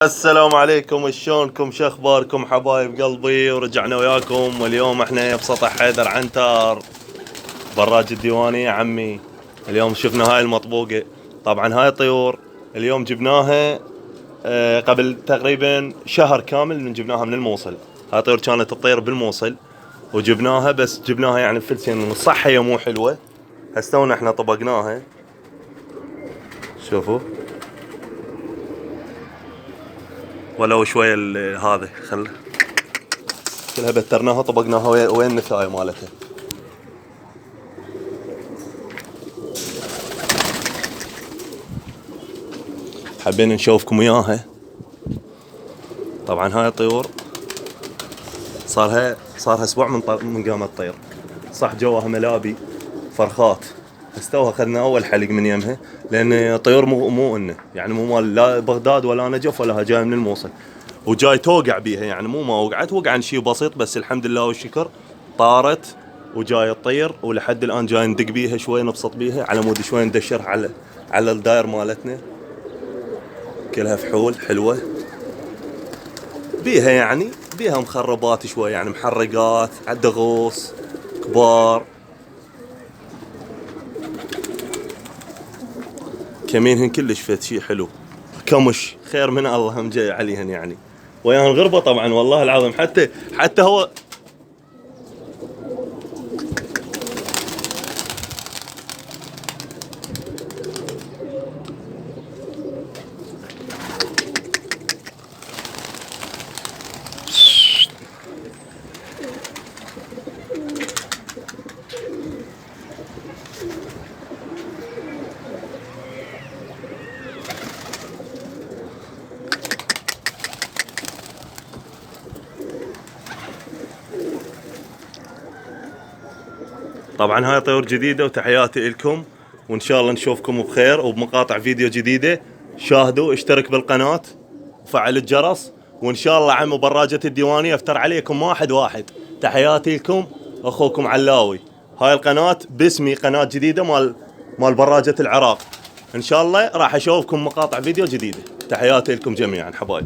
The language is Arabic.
السلام عليكم، شلونكم؟ شخباركم حبايب قلبي؟ ورجعنا وياكم، واليوم احنا بسطح حيدر عنتر براج الديوانية عمي. اليوم شفنا هاي المطبوقة. طبعا هاي طيور اليوم جبناها قبل تقريبا شهر كامل من جبناها من الموصل. هاي طيور كانت تطير بالموصل وجبناها، بس جبناها يعني فلسين الصحة هي مو حلوة. هستونا احنا طبقناها، شوفوا ولو شوية هذا كلها بترناها طبقناها وين النثاية مالتها. حبينا نشوفكم وياها. طبعا هاي الطيور صارها اسبوع من قامت تطير. صح جواها ملابي فرخات، بس توها اخذنا اول حلق من يمها، لان طيور مو انه يعني مو مال لا بغداد ولا نجف ولا جاي من الموصل، وجاي توقع بيها يعني مو ما وقعت عن شيء بسيط، بس الحمد لله والشكر طارت وجاي تطير، ولحد الان جاي ندق بيها شوي نبسط بيها على مود شوي ندشرها على الداير مالتنا. كلها فحول حلوه بيها، يعني بيها مخربات شوي، يعني محرقات عالدغوص كبار. كمينهن كلش فت شي حلو، كمش خير من الله هم جاي عليهن يعني. وياهن غربة طبعا والله العظيم، حتى هو طبعا هاي طيور جديدة، وتحياتي لكم، وان شاء الله نشوفكم بخير وبمقاطع فيديو جديدة. شاهدوا، اشترك بالقناة وفعل الجرس، وان شاء الله عم براجة الديوانية افتر عليكم واحد. تحياتي لكم، اخوكم علاوي. هاي القناة باسمي قناة جديدة مال براجة العراق. ان شاء الله راح اشوفكم مقاطع فيديو جديدة. تحياتي لكم جميعا حبايب.